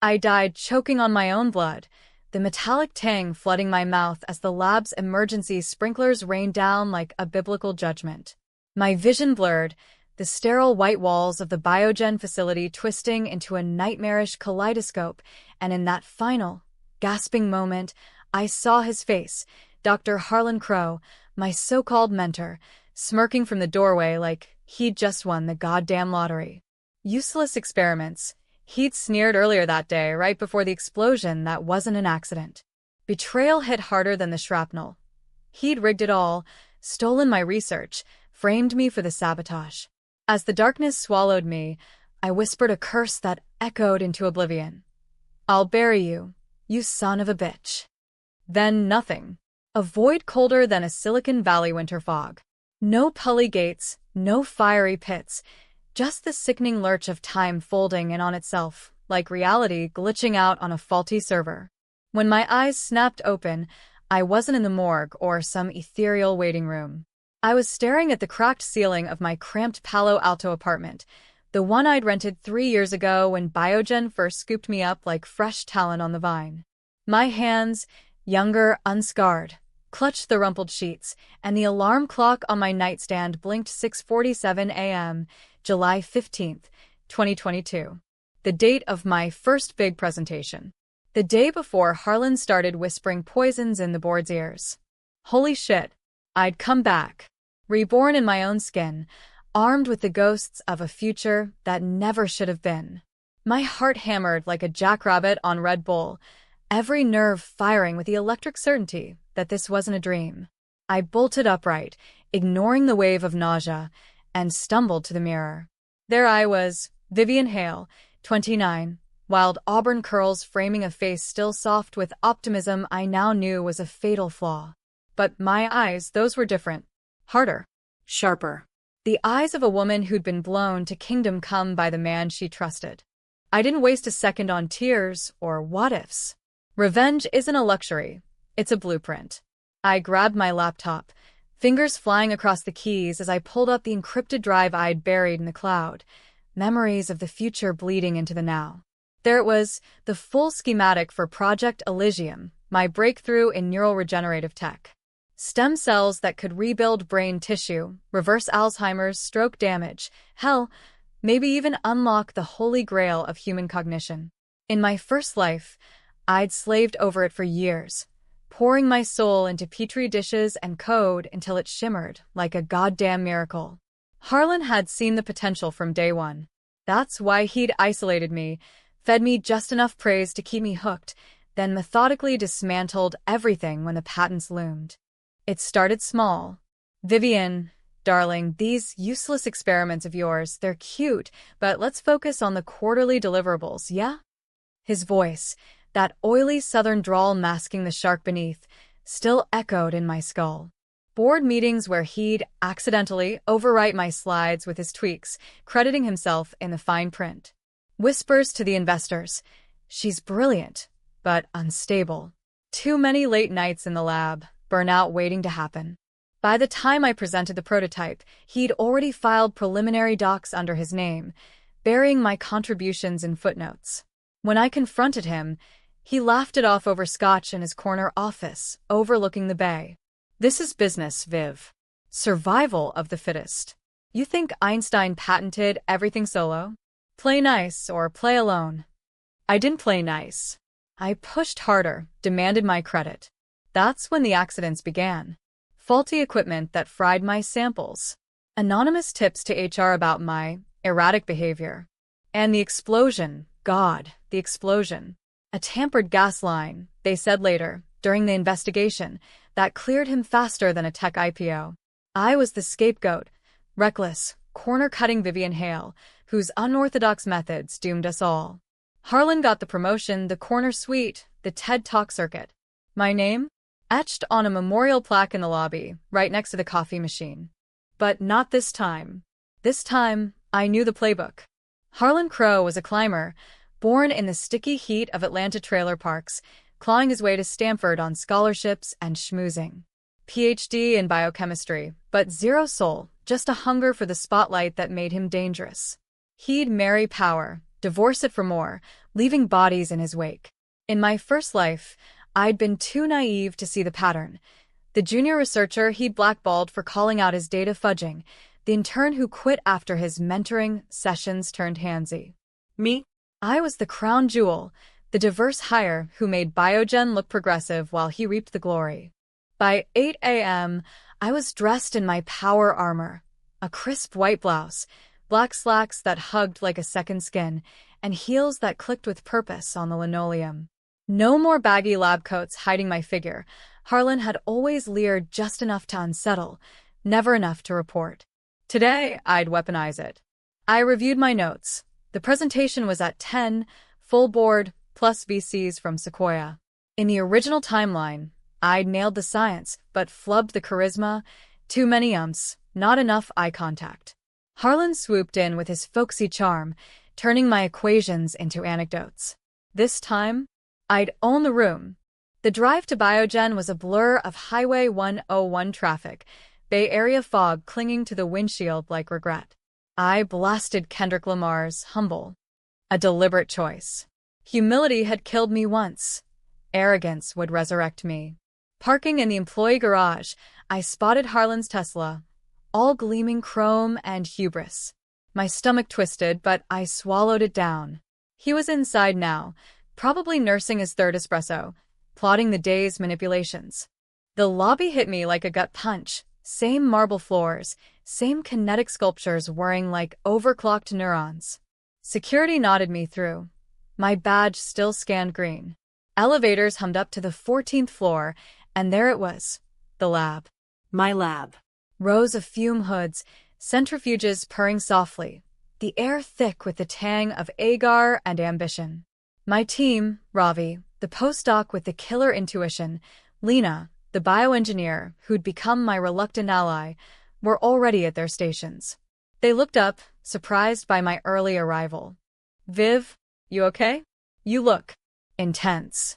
I died choking on my own blood, the metallic tang flooding my mouth as the lab's emergency sprinklers rained down like a biblical judgment. My vision blurred, the sterile white walls of the biogen facility twisting into a nightmarish kaleidoscope, and in that final, gasping moment, I saw his face, Dr. Harlan Crow, my so-called mentor, smirking from the doorway like he'd just won the goddamn lottery. Useless experiments. He'd sneered earlier that day, right before the explosion that wasn't an accident. Betrayal hit harder than the shrapnel. He'd rigged it all, stolen my research, framed me for the sabotage. As the darkness swallowed me, I whispered a curse that echoed into oblivion. "I'll bury you, you son of a bitch." Then nothing. A void colder than a Silicon Valley winter fog. No pulley gates, no fiery pits, just the sickening lurch of time folding in on itself, like reality glitching out on a faulty server. When my eyes snapped open, I wasn't in the morgue or some ethereal waiting room. I was staring at the cracked ceiling of my cramped Palo Alto apartment, the one I'd rented 3 years ago when Biogen first scooped me up like fresh talent on the vine. My hands, younger, unscarred, clutched the rumpled sheets, and the alarm clock on my nightstand blinked 6:47 a.m., July 15th, 2022. The date of my first big presentation. The day before Harlan started whispering poisons in the board's ears. Holy shit, I'd come back, reborn in my own skin, armed with the ghosts of a future that never should have been. My heart hammered like a jackrabbit on Red Bull, every nerve firing with the electric certainty that this wasn't a dream. I bolted upright, ignoring the wave of nausea, and stumbled to the mirror. There I was, Vivian Hale, 29, wild auburn curls framing a face still soft with optimism I now knew was a fatal flaw. But my eyes, those were different. Harder. Sharper. The eyes of a woman who'd been blown to kingdom come by the man she trusted. I didn't waste a second on tears or what-ifs. Revenge isn't a luxury. It's a blueprint. I grabbed my laptop, fingers flying across the keys as I pulled up the encrypted drive I'd buried in the cloud, memories of the future bleeding into the now. There it was, the full schematic for Project Elysium, my breakthrough in neural regenerative tech. Stem cells that could rebuild brain tissue, reverse Alzheimer's, stroke damage, hell, maybe even unlock the holy grail of human cognition. In my first life, I'd slaved over it for years, pouring my soul into petri dishes and code until it shimmered like a goddamn miracle. Harlan had seen the potential from day one. That's why he'd isolated me, fed me just enough praise to keep me hooked, then methodically dismantled everything when the patents loomed. It started small. "Vivian, darling, these useless experiments of yours, they're cute, but let's focus on the quarterly deliverables, yeah?" His voice, that oily southern drawl masking the shark beneath, still echoed in my skull. Board meetings where he'd accidentally overwrite my slides with his tweaks, crediting himself in the fine print. Whispers to the investors, "She's brilliant, but unstable." Too many late nights in the lab, burnout waiting to happen. By the time I presented the prototype, he'd already filed preliminary docs under his name, burying my contributions in footnotes. When I confronted him, he laughed it off over scotch in his corner office, overlooking the bay. "This is business, Viv. Survival of the fittest. You think Einstein patented everything solo? Play nice or play alone." I didn't play nice. I pushed harder, demanded my credit. That's when the accidents began. Faulty equipment that fried my samples. Anonymous tips to HR about my erratic behavior. And the explosion. God, the explosion. A tampered gas line, they said later, during the investigation, that cleared him faster than a tech IPO. I was the scapegoat, reckless, corner-cutting Vivian Hale, whose unorthodox methods doomed us all. Harlan got the promotion, the corner suite, the TED Talk circuit. My name? Etched on a memorial plaque in the lobby, right next to the coffee machine. But not this time. This time, I knew the playbook. Harlan Crow was a climber, born in the sticky heat of Atlanta trailer parks, clawing his way to Stanford on scholarships and schmoozing. PhD in biochemistry, but zero soul, just a hunger for the spotlight that made him dangerous. He'd marry power, divorce it for more, leaving bodies in his wake. In my first life, I'd been too naive to see the pattern. The junior researcher he'd blackballed for calling out his data fudging, the intern who quit after his mentoring sessions turned handsy. Me? I was the crown jewel, the diverse hire who made Biogen look progressive while he reaped the glory. By 8 a.m., I was dressed in my power armor, a crisp white blouse, black slacks that hugged like a second skin, and heels that clicked with purpose on the linoleum. No more baggy lab coats hiding my figure. Harlan had always leered just enough to unsettle, never enough to report. Today, I'd weaponize it. I reviewed my notes. The presentation was at 10, full board, plus VCs from Sequoia. In the original timeline, I'd nailed the science, but flubbed the charisma. Too many umps, not enough eye contact. Harlan swooped in with his folksy charm, turning my equations into anecdotes. This time, I'd own the room. The drive to Biogen was a blur of Highway 101 traffic, Bay Area fog clinging to the windshield like regret. I blasted Kendrick Lamar's Humble. A deliberate choice. Humility had killed me once. Arrogance would resurrect me. Parking in the employee garage, I spotted Harlan's Tesla, all gleaming chrome and hubris. My stomach twisted, but I swallowed it down. He was inside now, probably nursing his third espresso, plotting the day's manipulations. The lobby hit me like a gut punch. Same marble floors, same kinetic sculptures whirring like overclocked neurons. Security nodded me through. My badge still scanned green. Elevators hummed up to the 14th floor, and there it was, the lab. My lab. Rows of fume hoods, centrifuges purring softly, the air thick with the tang of agar and ambition. My team, Ravi, the postdoc with the killer intuition, Lena, the bioengineer who'd become my reluctant ally, were already at their stations. They looked up, surprised by my early arrival. Viv, you okay? You look intense.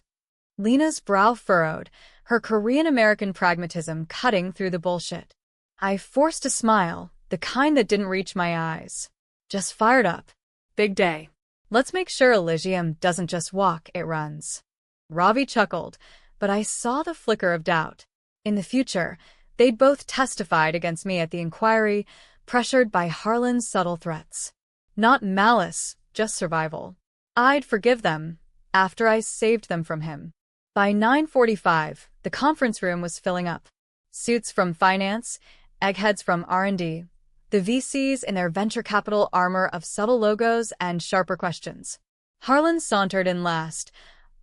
Lena's brow furrowed, her Korean-American pragmatism cutting through the bullshit. I forced a smile, the kind that didn't reach my eyes. Just fired up. Big day. Let's make sure Elysium doesn't just walk, it runs. Ravi chuckled, but I saw the flicker of doubt. In the future, they'd both testified against me at the inquiry, pressured by Harlan's subtle threats. Not malice, just survival. I'd forgive them, after I saved them from him. By 9:45, the conference room was filling up. Suits from finance, eggheads from R&D, the VCs in their venture capital armor of subtle logos and sharper questions. Harlan sauntered in last,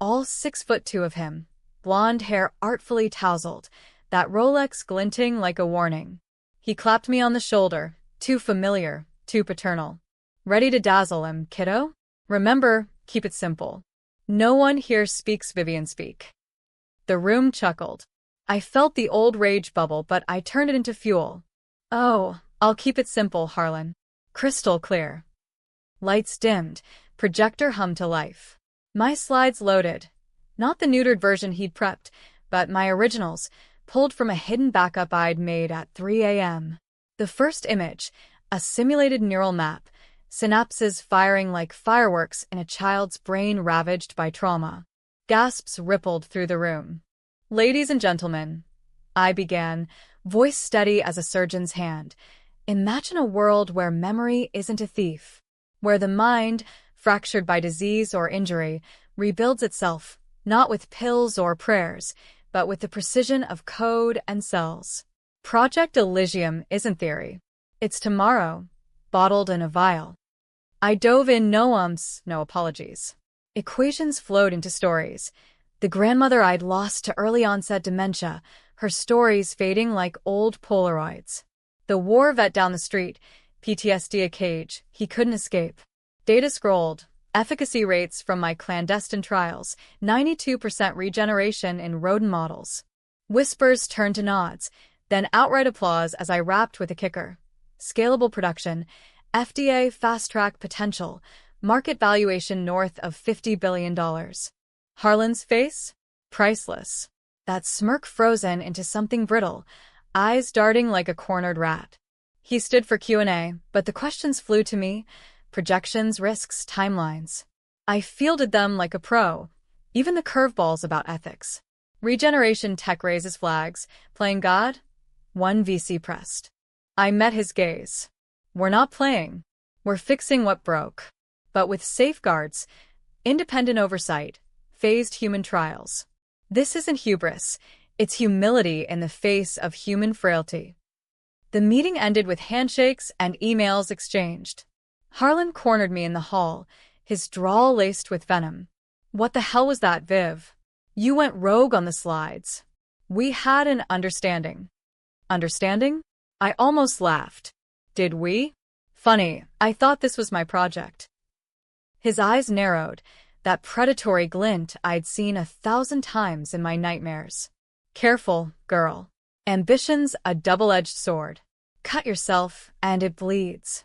all 6'2" of him, blonde hair artfully tousled, that Rolex glinting like a warning. He clapped me on the shoulder, too familiar, too paternal. Ready to dazzle him, kiddo? Remember, keep it simple. No one here speaks Vivian speak. The room chuckled. I felt the old rage bubble, but I turned it into fuel. Oh, I'll keep it simple, Harlan. Crystal clear. Lights dimmed, projector hummed to life. My slides loaded. Not the neutered version he'd prepped, but my originals, pulled from a hidden backup I'd made at 3 a.m. The first image, a simulated neural map, synapses firing like fireworks in a child's brain ravaged by trauma. Gasps rippled through the room. Ladies and gentlemen, I began, voice steady as a surgeon's hand. Imagine a world where memory isn't a thief, where the mind, fractured by disease or injury, rebuilds itself, not with pills or prayers, but with the precision of code and cells. Project Elysium isn't theory. It's tomorrow, bottled in a vial. I dove in, no umps, no apologies. Equations flowed into stories. The grandmother I'd lost to early-onset dementia, her stories fading like old Polaroids. The war vet down the street, PTSD a cage, he couldn't escape. Data scrolled, efficacy rates from my clandestine trials, 92% regeneration in rodent models. Whispers turned to nods, then outright applause as I rapped with a kicker. Scalable production, FDA fast-track potential, market valuation north of $50 billion. Harlan's face? Priceless. That smirk frozen into something brittle, eyes darting like a cornered rat. He stood for Q&A, but the questions flew to me, projections, risks, timelines. I fielded them like a pro, even the curveballs about ethics. Regeneration tech raises flags. Playing God? One VC pressed. I met his gaze. We're not playing. We're fixing what broke. But with safeguards, independent oversight, phased human trials. This isn't hubris. It's humility in the face of human frailty. The meeting ended with handshakes and emails exchanged. Harlan cornered me in the hall, his drawl laced with venom. What the hell was that, Viv? You went rogue on the slides. We had an understanding. Understanding? I almost laughed. Did we? Funny, I thought this was my project. His eyes narrowed, that predatory glint I'd seen 1,000 times in my nightmares. Careful, girl. Ambition's a double-edged sword. Cut yourself, and it bleeds.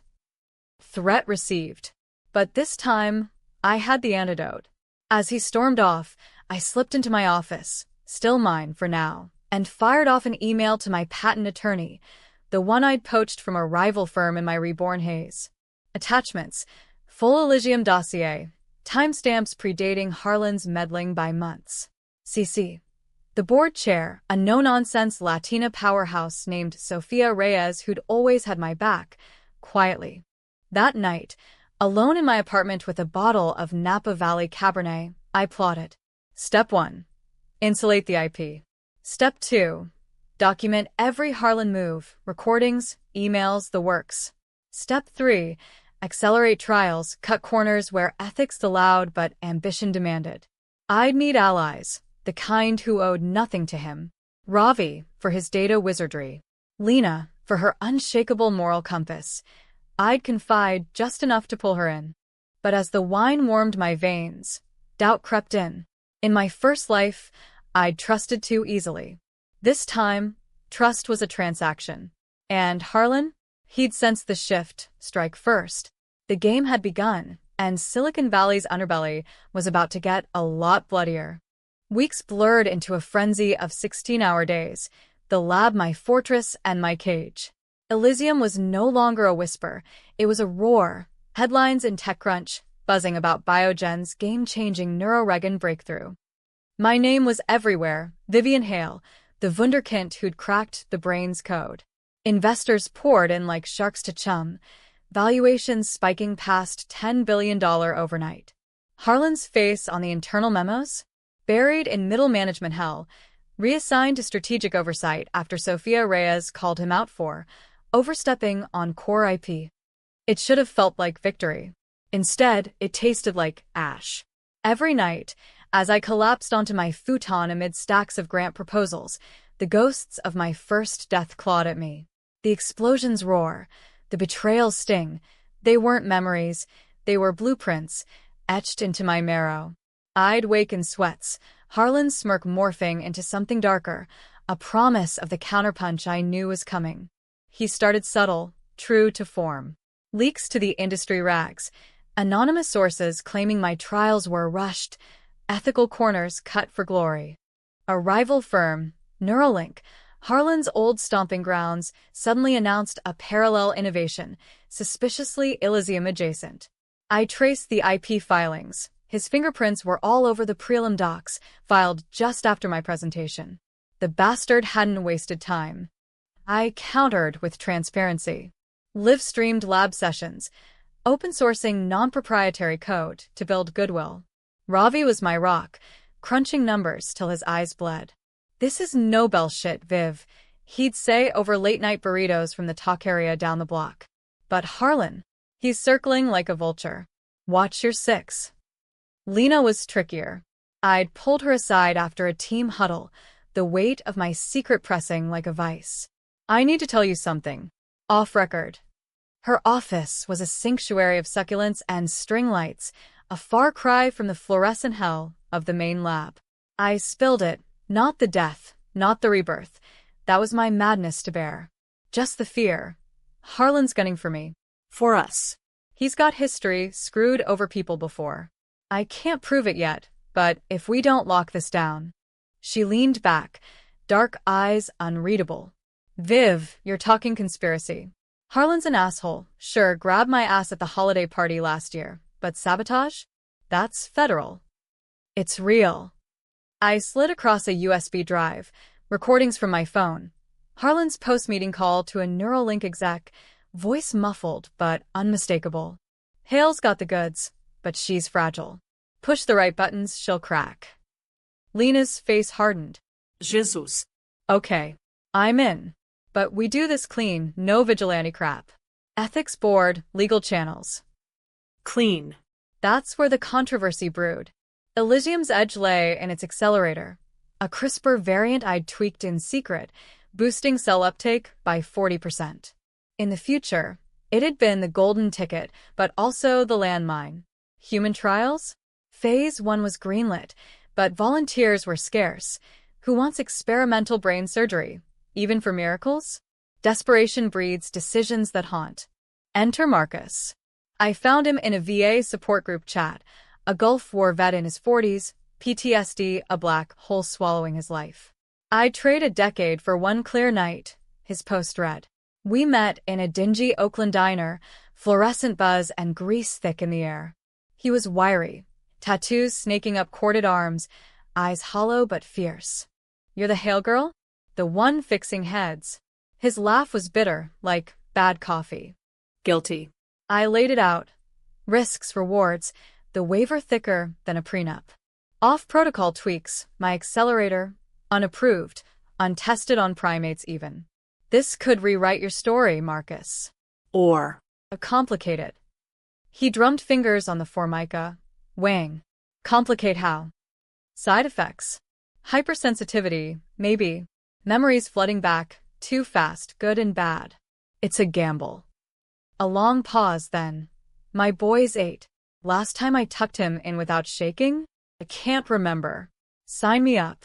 Threat received. But this time, I had the antidote. As he stormed off, I slipped into my office, still mine for now, and fired off an email to my patent attorney, the one I'd poached from a rival firm in my reborn haze. Attachments: full Elysium dossier, timestamps predating Harlan's meddling by months. CC. The board chair, a no-nonsense Latina powerhouse named Sofia Reyes who'd always had my back, quietly. That night, alone in my apartment with a bottle of Napa Valley Cabernet, I plotted. Step 1. Insulate the IP. Step 2. Document every Harlan move, recordings, emails, the works. Step 3. Accelerate trials, cut corners where ethics allowed but ambition demanded. I'd need allies, the kind who owed nothing to him. Ravi, for his data wizardry. Lena, for her unshakable moral compass. I'd confide just enough to pull her in. But as the wine warmed my veins, doubt crept in. In my first life, I'd trusted too easily. This time, trust was a transaction. And Harlan? He'd sensed the shift, strike first. The game had begun, and Silicon Valley's underbelly was about to get a lot bloodier. Weeks blurred into a frenzy of 16-hour days, the lab my fortress and my cage. Elysium was no longer a whisper, it was a roar. Headlines in TechCrunch, buzzing about Biogen's game-changing neuroregen breakthrough. My name was everywhere, Vivian Hale, the wunderkind who'd cracked the brain's code. Investors poured in like sharks to chum, valuations spiking past $10 billion overnight. Harlan's face on the internal memos? Buried in middle management hell, reassigned to strategic oversight after Sofia Reyes called him out for overstepping on core IP. It should have felt like victory. Instead, it tasted like ash. Every night, as I collapsed onto my futon amid stacks of grant proposals, the ghosts of my first death clawed at me. The explosion's roar, the betrayal's sting, they weren't memories, they were blueprints, etched into my marrow. I'd wake in sweats, Harlan's smirk morphing into something darker, a promise of the counterpunch I knew was coming. He started subtle, true to form. Leaks to the industry rags, anonymous sources claiming my trials were rushed, ethical corners cut for glory. A rival firm, Neuralink, Harlan's old stomping grounds, suddenly announced a parallel innovation, suspiciously Elysium adjacent. I traced the IP filings. His fingerprints were all over the prelim docs, filed just after my presentation. The bastard hadn't wasted time. I countered with transparency. Live-streamed lab sessions, open-sourcing non-proprietary code to build goodwill. Ravi was my rock, crunching numbers till his eyes bled. This is Nobel shit, Viv, he'd say over late-night burritos from the taqueria down the block. But Harlan, he's circling like a vulture. Watch your six. Lena was trickier. I'd pulled her aside after a team huddle, the weight of my secret pressing like a vice. I need to tell you something. Off record. Her office was a sanctuary of succulents and string lights, a far cry from the fluorescent hell of the main lab. I spilled it, not the death, not the rebirth. That was my madness to bear. Just the fear. Harlan's gunning for me. For us. He's got history, screwed over people before. I can't prove it yet, but if we don't lock this down. She leaned back, dark eyes unreadable. Viv, you're talking conspiracy. Harlan's an asshole. Sure, grabbed my ass at the holiday party last year. But sabotage? That's federal. It's real. I slid across a USB drive, recordings from my phone. Harlan's post-meeting call to a Neuralink exec, voice muffled but unmistakable. Hale's got the goods, but she's fragile. Push the right buttons, she'll crack. Lena's face hardened. Jesus. Okay, I'm in. But we do this clean, no vigilante crap. Ethics board, legal channels. Clean. That's where the controversy brewed. Elysium's edge lay in its accelerator, a CRISPR variant I'd tweaked in secret, boosting cell uptake by 40%. In the future, it had been the golden ticket, but also the landmine. Human trials? Phase 1 was greenlit, but volunteers were scarce. Who wants experimental brain surgery, even for miracles? Desperation breeds decisions that haunt. Enter Marcus. I found him in a VA support group chat, a Gulf War vet in his 40s, PTSD, a black hole swallowing his life. I'd trade a decade for one clear night, his post read. We met in a dingy Oakland diner, fluorescent buzz and grease thick in the air. He was wiry, tattoos snaking up corded arms, eyes hollow but fierce. You're the Hale girl? The one fixing heads. His laugh was bitter, like bad coffee. Guilty. I laid it out. Risks, rewards, the waiver thicker than a prenup. Off-protocol tweaks, my accelerator, unapproved, untested on primates even. This could rewrite your story, Marcus. Or Complicate it. He drummed fingers on the formica, weighing. Complicate how? Side effects. Hypersensitivity, maybe. Memories flooding back, too fast, good and bad. It's a gamble. A long pause then. My boy's 8. Last time I tucked him in without shaking? I can't remember. Sign me up.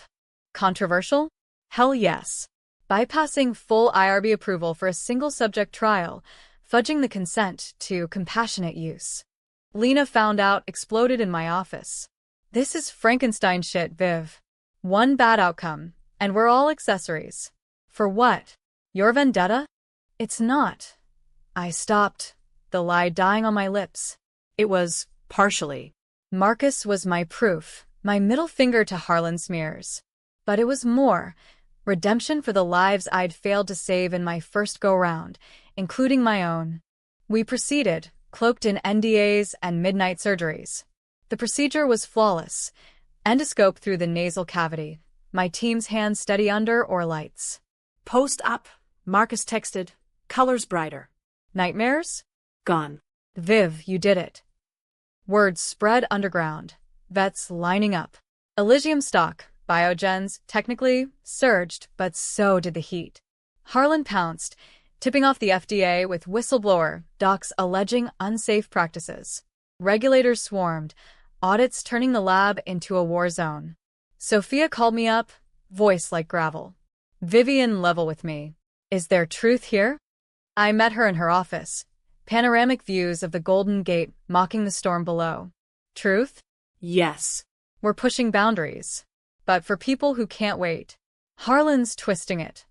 Controversial? Hell yes. Bypassing full IRB approval for a single subject trial, fudging the consent to compassionate use. Lena found out, exploded in my office. This is Frankenstein shit, Viv. One bad outcome, and we're all accessories. For what? Your vendetta? It's not. I stopped, the lie dying on my lips. It was partially. Marcus was my proof, my middle finger to Harlan smears. But it was more. Redemption for the lives I'd failed to save in my first go-round, including my own. We proceeded, cloaked in NDAs and midnight surgeries. The procedure was flawless. Endoscope through the nasal cavity. My team's hands steady under or lights. Post-op. Marcus texted. Colors brighter. Nightmares? Gone. Viv, you did it. Words spread underground. Vets lining up. Elysium stock, biogens, technically, surged, but so did the heat. Harlan pounced, tipping off the FDA with whistleblower docs alleging unsafe practices. Regulators swarmed, audits turning the lab into a war zone. Sophia called me up, voice like gravel. Vivian, level with me. Is there truth here? I met her in her office. Panoramic views of the Golden Gate mocking the storm below. Truth? Yes. We're pushing boundaries. But for people who can't wait. Harlan's twisting it.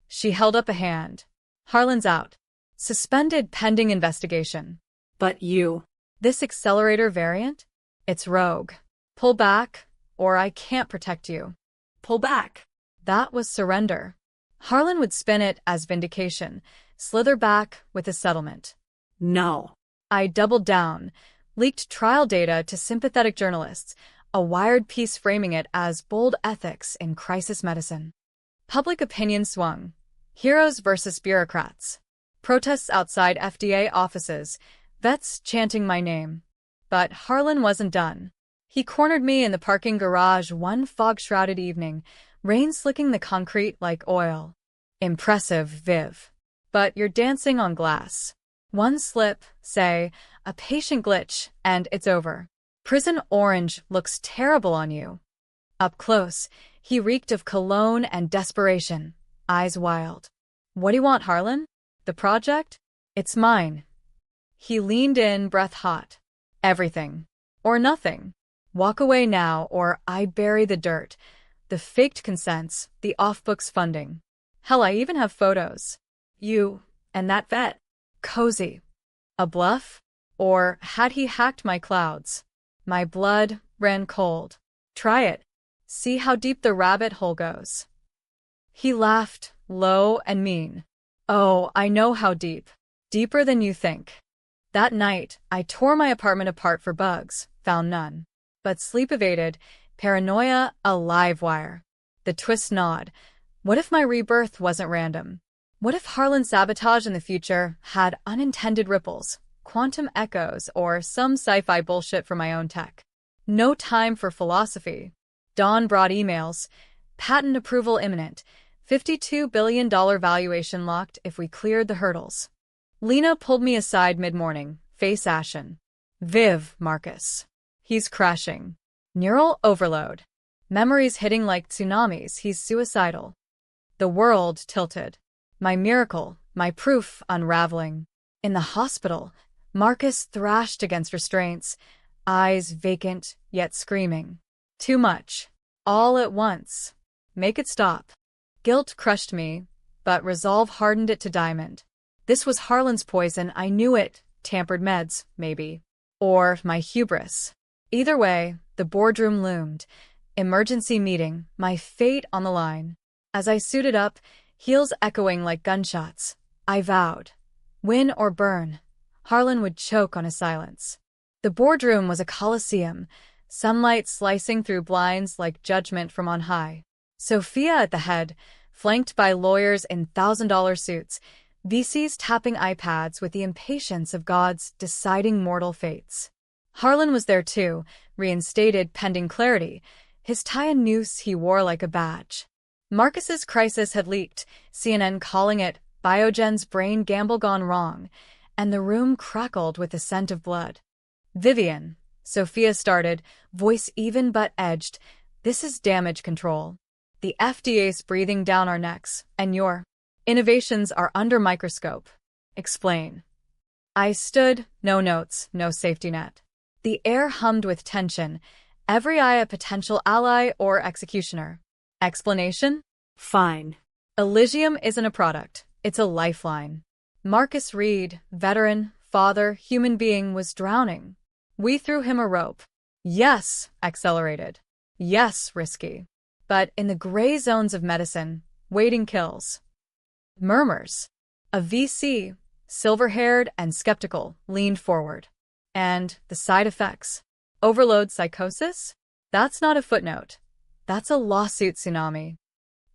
She held up a hand. Harlan's out. Suspended pending investigation. But you. This accelerator variant? It's rogue. Pull back, or I can't protect you. Pull back. That was surrender. Harlan would spin it as vindication, slither back with a settlement. No. I doubled down, leaked trial data to sympathetic journalists, a Wired piece framing it as bold ethics in crisis medicine. Public opinion swung. Heroes versus bureaucrats. Protests outside FDA offices, vets chanting my name. But Harlan wasn't done. He cornered me in the parking garage one fog-shrouded evening, rain slicking the concrete like oil. Impressive, Viv. But you're dancing on glass. One slip, say, a patient glitch, and it's over. Prison orange looks terrible on you. Up close, he reeked of cologne and desperation, eyes wild. What do you want, Harlan? The project? It's mine. He leaned in, breath hot. Everything. Or nothing. Walk away now, or I bury the dirt. The faked consents, the off-books funding. Hell, I even have photos. You and that vet. Cozy. A bluff? Or had he hacked my clouds? My blood ran cold. Try it. See how deep the rabbit hole goes. He laughed, low and mean. Oh, I know how deep. Deeper than you think. That night, I tore my apartment apart for bugs, found none. But sleep evaded, paranoia a live wire. The twist gnawed. What if my rebirth wasn't random? What if Harlan's sabotage in the future had unintended ripples, quantum echoes, or some sci-fi bullshit for my own tech? No time for philosophy. Dawn brought emails. Patent approval imminent. $52 billion valuation locked if we cleared the hurdles. Lena pulled me aside mid-morning, face ashen. Viv, Marcus. He's crashing. Neural overload. Memories hitting like tsunamis, he's suicidal. The world tilted. My miracle, my proof unraveling. In the hospital, Marcus thrashed against restraints, eyes vacant yet screaming. Too much. All at once. Make it stop. Guilt crushed me, but resolve hardened it to diamond. This was Harlan's poison, I knew it. Tampered meds, maybe. Or my hubris. Either way, the boardroom loomed. Emergency meeting, my fate on the line. As I suited up, heels echoing like gunshots, I vowed. Win or burn. Harlan would choke on his silence. The boardroom was a coliseum, sunlight slicing through blinds like judgment from on high. Sophia at the head, flanked by lawyers in $1,000 suits, VCs tapping iPads with the impatience of God's deciding mortal fates. Harlan was there too, reinstated pending clarity, his tie and noose he wore like a badge. Marcus's crisis had leaked, CNN calling it Biogen's brain gamble gone wrong, and the room crackled with the scent of blood. Vivian, Sophia started, voice even but edged, this is damage control. The FDA's breathing down our necks, and your innovations are under microscope. Explain. I stood, no notes, no safety net. The air hummed with tension, every eye a potential ally or executioner. Explanation? Fine. Elysium isn't a product, it's a lifeline. Marcus Reed, veteran, father, human being, was drowning. We threw him a rope. Yes, accelerated. Yes, risky. But in the gray zones of medicine, waiting kills. Murmurs. A VC, silver-haired and skeptical, leaned forward. And the side effects? Overload psychosis? That's not a footnote. That's a lawsuit tsunami.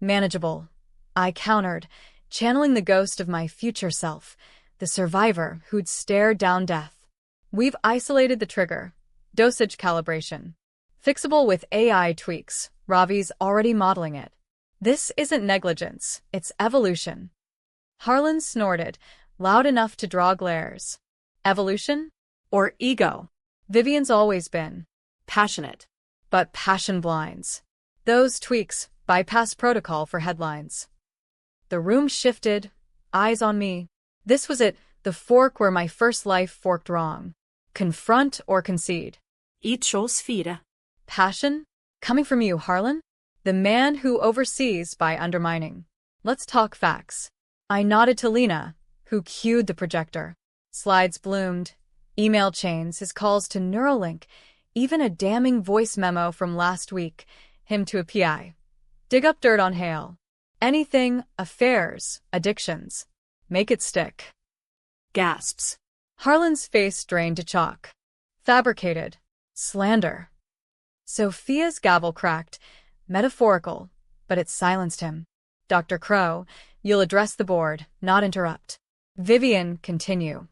Manageable. I countered, channeling the ghost of my future self, the survivor who'd stared down death. We've isolated the trigger. Dosage calibration. Fixable with AI tweaks. Ravi's already modeling it. This isn't negligence, it's evolution. Harlan snorted, loud enough to draw glares. Evolution? Or ego. Vivian's always been. Passionate. But passion blinds. Those tweaks bypass protocol for headlines. The room shifted, eyes on me. This was it, the fork where my first life forked wrong. Confront or concede. Each sfida. Passion? Coming from you, Harlan? The man who oversees by undermining. Let's talk facts. I nodded to Lena, who cued the projector. Slides bloomed, email chains, his calls to Neuralink, even a damning voice memo from last week, him to a PI. Dig up dirt on Hale. Anything, affairs, addictions. Make it stick. Gasps. Harlan's face drained to chalk. Fabricated. Slander. Sophia's gavel cracked, metaphorical, but it silenced him. Dr. Crow, you'll address the board, not interrupt. Vivian, continue.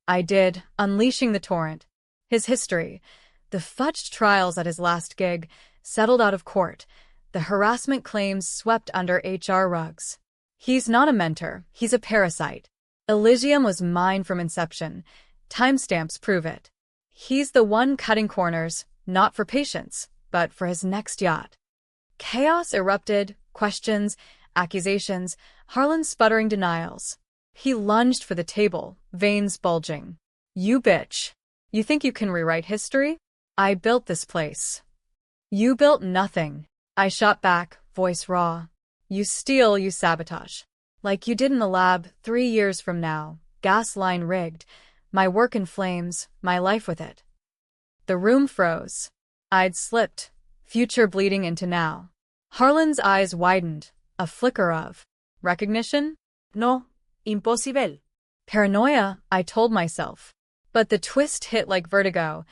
I did, unleashing the torrent. His history, the fudged trials at his last gig, settled out of court, the harassment claims swept under HR rugs. He's not a mentor, he's a parasite. Elysium was mine from inception. Timestamps prove it. He's the one cutting corners, not for patients, but for his next yacht. Chaos erupted, questions, accusations, Harlan sputtering denials. He lunged for the table, veins bulging. You bitch. You think you can rewrite history? I built this place. You built nothing. I shot back, voice raw. You steal, you sabotage. Like you did in the lab 3 years from now, gas line rigged, my work in flames, my life with it. The room froze. I'd slipped, future bleeding into now. Harlan's eyes widened, a flicker of recognition? No, imposible. Paranoia, I told myself. But the twist hit like vertigo.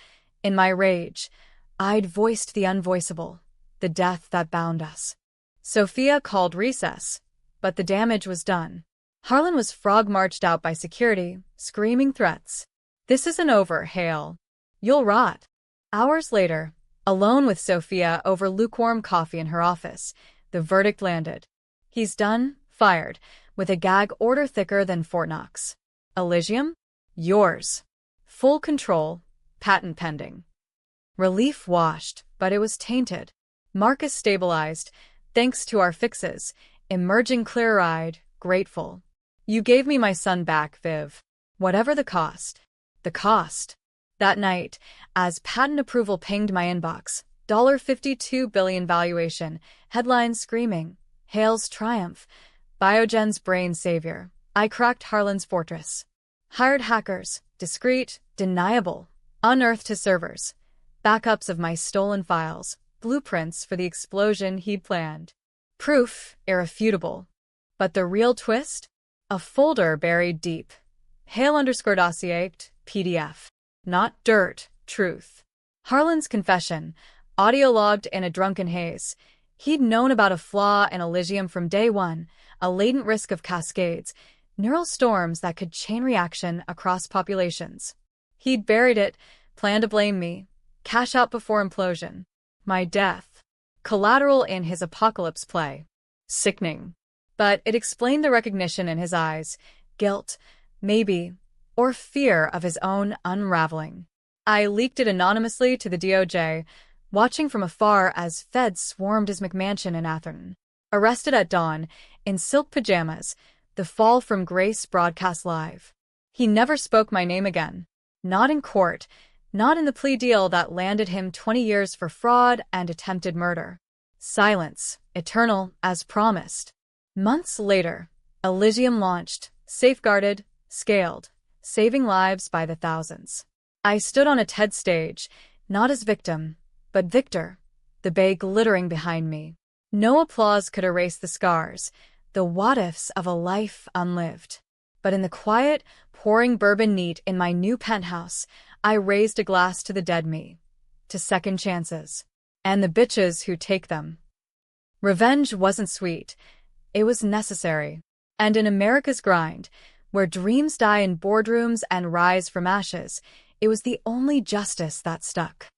In my rage, I'd voiced the unvoicable, the death that bound us. Sophia called recess, but the damage was done. Harlan was frog-marched out by security, screaming threats. This isn't over, Hale. You'll rot. Hours later, alone with Sophia over lukewarm coffee in her office, the verdict landed. He's done, fired, with a gag order thicker than Fort Knox. Elysium? Yours. Full control, patent pending. Relief washed, but it was tainted. Marcus stabilized, thanks to our fixes, emerging clear-eyed, grateful. You gave me my son back, Viv. Whatever the cost. The cost. That night, as patent approval pinged my inbox, $52 billion valuation, headlines screaming, Hale's triumph, Biogen's brain savior, I cracked Harlan's fortress. Hired hackers, discreet, deniable, unearthed his servers, backups of my stolen files, blueprints for the explosion he'd planned. Proof irrefutable. But the real twist? A folder buried deep. Hale_dossier, PDF. Not dirt, truth. Harlan's confession, audio logged in a drunken haze. He'd known about a flaw in Elysium from day one, a latent risk of cascades, neural storms that could chain reaction across populations. He'd buried it, planned to blame me, cash out before implosion. My death. Collateral in his apocalypse play. Sickening. But it explained the recognition in his eyes, guilt, maybe, or fear of his own unraveling. I leaked it anonymously to the DOJ, watching from afar as feds swarmed his McMansion in Atherton. Arrested at dawn, in silk pajamas, the fall from grace broadcast live. He never spoke my name again. Not in court, not in the plea deal that landed him 20 years for fraud and attempted murder. Silence, eternal, as promised. Months later, Elysium launched, safeguarded, scaled, saving lives by the thousands. I stood on a TED stage, not as victim, but victor, the bay glittering behind me. No applause could erase the scars, the what-ifs of a life unlived. But in the quiet, pouring bourbon neat in my new penthouse, I raised a glass to the dead me, to second chances, and the bitches who take them. Revenge wasn't sweet. It was necessary. And in America's grind, where dreams die in boardrooms and rise from ashes, it was the only justice that stuck.